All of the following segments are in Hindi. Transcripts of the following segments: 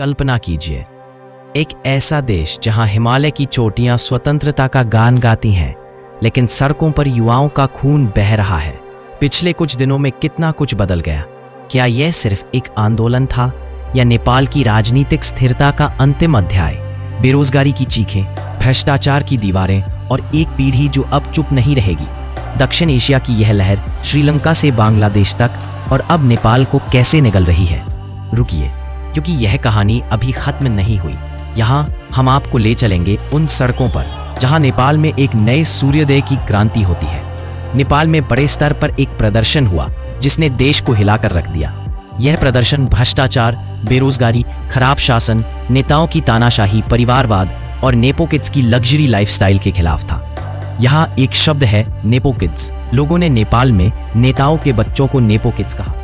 कल्पना कीजिए, एक ऐसा देश जहां हिमालय की चोटियां स्वतंत्रता का गान गाती हैं, लेकिन सड़कों पर युवाओं का खून बह रहा है। पिछले कुछ दिनों में कितना कुछ बदल गया। क्या यह सिर्फ एक आंदोलन था या नेपाल की राजनीतिक स्थिरता का अंतिम अध्याय? बेरोजगारी की चीखें, भ्रष्टाचार की दीवारें और एक पीढ़ी जो अब चुप नहीं रहेगी। दक्षिण एशिया की यह लहर श्रीलंका से बांग्लादेश तक और अब नेपाल को कैसे निगल रही है? रुकिए, क्योंकि यह कहानी अभी खत्म नहीं हुई। यहाँ हम आपको ले चलेंगे उन सड़कों पर जहाँ नेपाल में एक नए सूर्योदय की क्रांति होती है। नेपाल में बड़े स्तर पर एक प्रदर्शन हुआ जिसने देश को हिलाकर रख दिया। यह प्रदर्शन भ्रष्टाचार, बेरोजगारी, खराब शासन, नेताओं की तानाशाही, परिवारवाद और नेपोकिड्स की लग्जरी लाइफस्टाइल के खिलाफ था। यहाँ एक शब्द है, नेपोकिड्स। लोगों ने नेपाल में नेताओं के बच्चों को नेपोकिड्स कहा।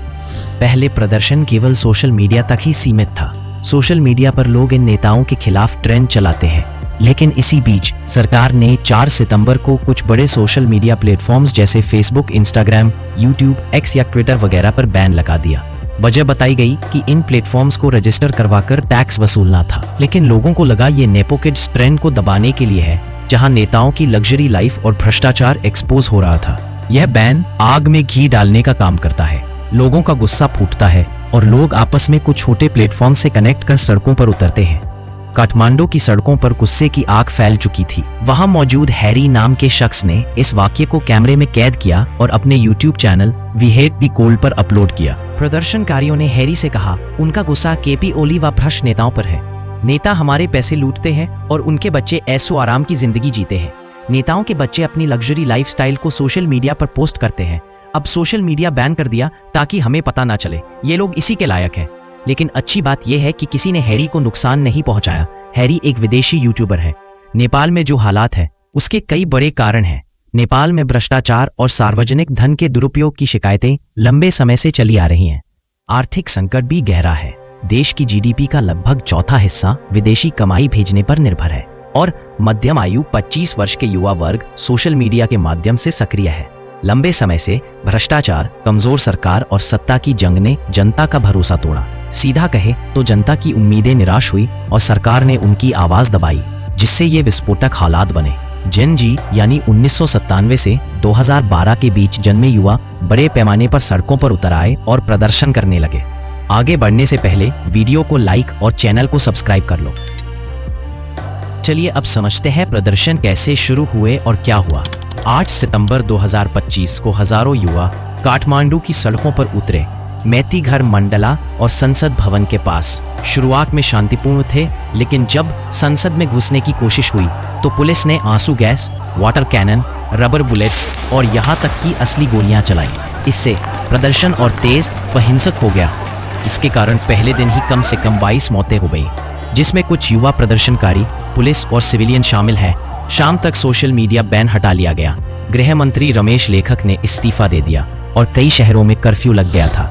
पहले प्रदर्शन केवल सोशल मीडिया तक ही सीमित था। सोशल मीडिया पर लोग इन नेताओं के खिलाफ ट्रेंड चलाते हैं, लेकिन इसी बीच सरकार ने 4 सितंबर को कुछ बड़े सोशल मीडिया प्लेटफॉर्म्स जैसे फेसबुक, इंस्टाग्राम, यूट्यूब, एक्स या ट्विटर वगैरह पर बैन लगा दिया। वजह बताई गई कि इन प्लेटफॉर्म्स को रजिस्टर करवाकर टैक्स वसूलना था, लेकिन लोगों को लगा ये नेपोकिड्स ट्रेंड को दबाने के लिए है, जहां नेताओं की लग्जरी लाइफ और भ्रष्टाचार एक्सपोज हो रहा था। यह बैन आग में घी डालने का काम करता है। लोगों का गुस्सा फूटता है और लोग आपस में कुछ छोटे प्लेटफॉर्म से कनेक्ट कर सड़कों पर उतरते हैं। काठमांडू की सड़कों पर गुस्से की आग फैल चुकी थी। वहां मौजूद हैरी नाम के शख्स ने इस वाक्य को कैमरे में कैद किया और अपने YouTube channel we hate the cold पर अपलोड किया। प्रदर्शनकारियों ने हैरी से कहा, उनका गुस्सा केपी ओली व भ्रष्ट नेताओं पर है। नेता हमारे पैसे लूटते हैं और उनके बच्चे ऐसो आराम की जिंदगी जीते हैं। नेताओं के बच्चे अपनी लग्जरी लाइफस्टाइल को सोशल मीडिया पर पोस्ट करते हैं। अब सोशल मीडिया बैन कर दिया ताकि हमें पता ना चले। ये लोग इसी के लायक हैं। लेकिन अच्छी बात यह है कि किसी ने हैरी को नुकसान नहीं पहुंचाया। हैरी एक विदेशी यूट्यूबर है। नेपाल में जो हालात है उसके कई बड़े कारण हैं। नेपाल में भ्रष्टाचार और सार्वजनिक धन के दुरुपयोग की शिकायतें लंबे समय से चली आ रही हैं। आर्थिक संकट भी गहरा है। देश की जीडीपी का लगभग चौथा हिस्सा विदेशी कमाई भेजने पर निर्भर है और मध्यम आयु 25 वर्ष के युवा वर्ग सोशल मीडिया के माध्यम से सक्रिय है। लंबे समय से भ्रष्टाचार, कमजोर सरकार और सत्ता की जंग ने जनता का भरोसा तोड़ा। सीधा कहे तो जनता की उम्मीदें निराश हुई और सरकार ने उनकी आवाज दबाई, जिससे ये विस्फोटक हालात बने। जेन जी यानी 1997 से 2012 के बीच जन्मे युवा बड़े पैमाने पर सड़कों पर उतर आए और प्रदर्शन करने लगे। आगे बढ़ने से पहले वीडियो को लाइक और चैनल को सब्सक्राइब कर लो। चलिए अब समझते हैं प्रदर्शन कैसे शुरू हुए और क्या हुआ। 8 सितंबर 2025 को हजारों युवा काठमांडू की सड़कों पर उतरे। मैतीघर मंडला और संसद भवन के पास शुरुआत में शांतिपूर्ण थे, लेकिन जब संसद में घुसने की कोशिश हुई तो पुलिस ने आंसू gas, water cannon, rubber bullets और यहाँ तक कि असली गोलियां चलाई। इससे प्रदर्शन और तेज व हिंसक हो गया। इसके कारण पहले दिन ही कम से कम 22 मौतें हो गई, जिसमें कुछ युवा प्रदर्शनकारी, पुलिस और सिविलियन शामिल हैं। शाम तक सोशल मीडिया बैन हटा लिया गया। गृह मंत्री रमेश लेखक ने इस्तीफा दे दिया और कई शहरों में कर्फ्यू लग गया था।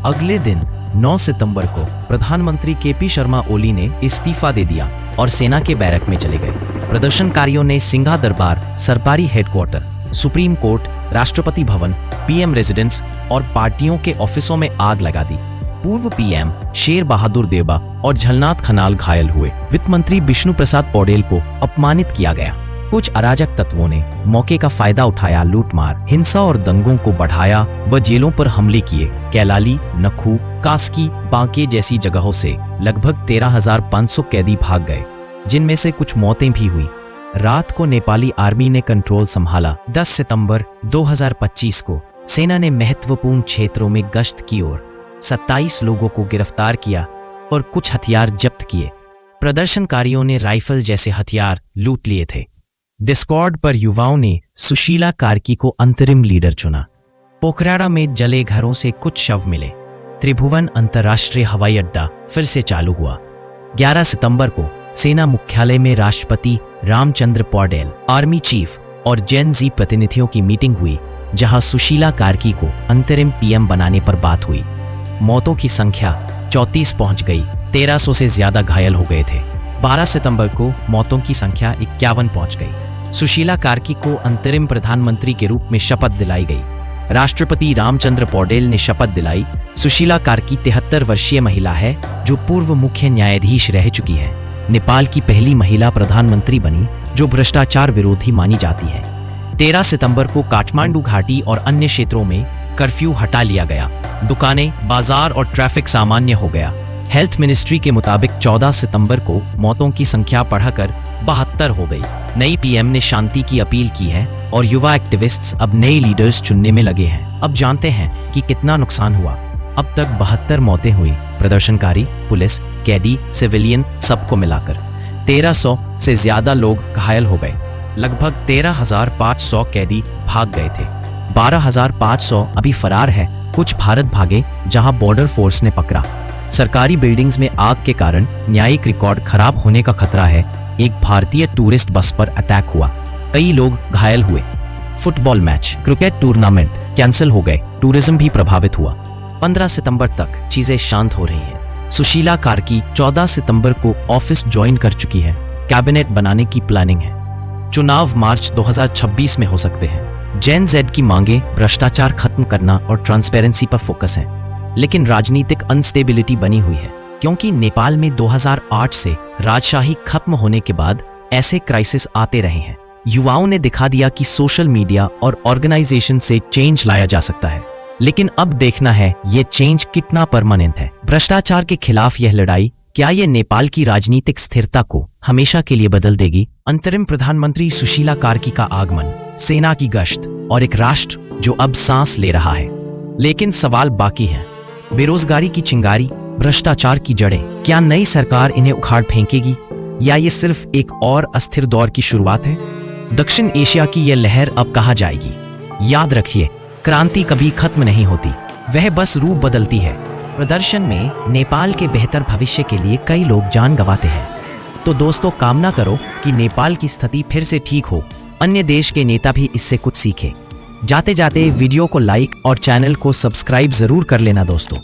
अगले दिन 9 सितंबर को प्रधानमंत्री केपी शर्मा ओली ने इस्तीफा दे दिया और सेना के बैरक में चले गए। प्रदर्शनकारियों ने सिंघा दरबार, सरकारी headquarter, supreme court, Rashtrapati Bhavan, PM residence और पार्टियों के ऑफिसों में आग लगा दी। पूर्व पीएम शेर बहादुर देवबा और झलनाथ खनाल घायल हुए। वित्त मंत्री विष्णु प्रसाद पौडेल को अपमानित किया गया। कुछ अराजक तत्वों ने मौके का फायदा उठाया, लूटमार, हिंसा और दंगों को बढ़ाया व जेलों पर हमले किए। कैलाली, नखू, कास्की, बांके जैसी जगहों से लगभग 13,500 कैदी भाग गए, जिनमें से कुछ मौतें भी हुई। रात को नेपाली आर्मी ने कंट्रोल संभाला। 10 सितंबर 2025 को सेना ने महत्वपूर्ण क्षेत्रों में गश्त की और 27 लोगों को गिरफ्तार किया और कुछ हथियार जब्त किए। प्रदर्शनकारियों ने राइफल जैसे हथियार लूट लिए थे। डिस्कॉर्ड पर युवाओं ने सुशीला कार्की को अंतरिम लीडर चुना। पोखराड़ा में जले घरों से कुछ शव मिले। त्रिभुवन अंतर्राष्ट्रीय हवाई अड्डा फिर से चालू हुआ। 11 सितंबर को सेना मुख्यालय में राष्ट्रपति रामचंद्र पौडेल, आर्मी चीफ और जेन जी प्रतिनिधियों की मीटिंग हुई, जहां सुशीला कार्की को अंतरिम पीएम बनाने पर बात हुई। मौतों की संख्या 34 पहुंच गई। 1300 से ज्यादा घायल हो गए थे। 12 सितंबर को मौतों की संख्या 51 पहुंच गई। सुशीला कार्की को अंतरिम प्रधानमंत्री के रूप में शपथ दिलाई गई। राष्ट्रपति रामचंद्र पौडेल ने शपथ दिलाई। सुशीला कार्की 73 वर्षीय महिला है जो पूर्व मुख्य न्यायाधीश रह चुकी है। नेपाल की पहली महिला प्रधानमंत्री बनी जो भ्रष्टाचार विरोधी मानी जाती है। 13 सितंबर को काठमांडू घाटी और अन्य क्षेत्रों में कर्फ्यू हटा लिया गया। दुकानें, बाजार और ट्रैफिक सामान्य हो गया। हेल्थ मिनिस्ट्री के मुताबिक 14 सितंबर को मौतों की संख्या बढ़कर 72 हो गई। नई पीएम ने शांति की अपील की है और युवा एक्टिविस्ट्स अब नए लीडर्स चुनने में लगे हैं। अब जानते हैं कि कितना नुकसान हुआ। अब तक 72 मौतें हुई। प्रदर्शनकारी, पुलिस, कैदी, सिविलियन सबको मिलाकर 1300 से ज्यादा लोग घायल हो गए। लगभग 13,500 कैदी भाग गए थे। 12,500 अभी फरार है। कुछ भारत भागे जहां बॉर्डर फोर्स ने पकड़ा। सरकारी बिल्डिंग्स में आग के कारण न्यायिक रिकॉर्ड खराब होने का खतरा है। एक भारतीय टूरिस्ट बस पर अटैक हुआ, कई लोग घायल हुए। Football match, cricket tournament cancel हो गए, टूरिज्म भी प्रभावित हुआ। 15 सितंबर तक चीजें शांत हो रही हैं। सुशीला कार्की 14 सितंबर को ऑफिस ज्वाइन कर चुकी है। कैबिनेट बनाने की प्लानिंग है। चुनाव मार्च 2026 में हो सकते हैं। जेन जेड की मांगे भ्रष्टाचार खत्म करना और ट्रांसपेरेंसी पर फोकस है। लेकिन राजनीतिक अनस्टेबिलिटी बनी हुई है क्योंकि नेपाल में 2008 से राजशाही खत्म होने के बाद ऐसे क्राइसिस आते रहे हैं। युवाओं ने दिखा दिया कि सोशल मीडिया और ऑर्गेनाइजेशन से चेंज लाया जा सकता है, लेकिन अब देखना है ये चेंज कितना परमानेंट है। भ्रष्टाचार के खिलाफ यह लड़ाई, क्या ये नेपाल की राजनीतिक स्थिरता को हमेशा के लिए बदल देगी? अंतरिम प्रधानमंत्री सुशीला कार्की का आगमन, सेना की गश्त और एक राष्ट्र जो अब सांस ले रहा है। लेकिन सवाल बाकी है। बेरोजगारी की चिंगारी, भ्रष्टाचार की जड़ें, क्या नई सरकार इन्हें उखाड़ फेंकेगी या ये सिर्फ एक और अस्थिर दौर की शुरुआत है? दक्षिण एशिया की यह लहर अब कहाँ जाएगी? याद रखिए, क्रांति कभी खत्म नहीं होती, वह बस रूप बदलती है। प्रदर्शन में नेपाल के बेहतर भविष्य के लिए कई लोग जान गंवाते हैं। तो दोस्तों, कामना करो कि नेपाल की स्थिति फिर से ठीक हो, अन्य देश के नेता भी इससे कुछ सीखें। जाते जाते वीडियो को लाइक और चैनल को सब्सक्राइब जरूर कर लेना दोस्तों।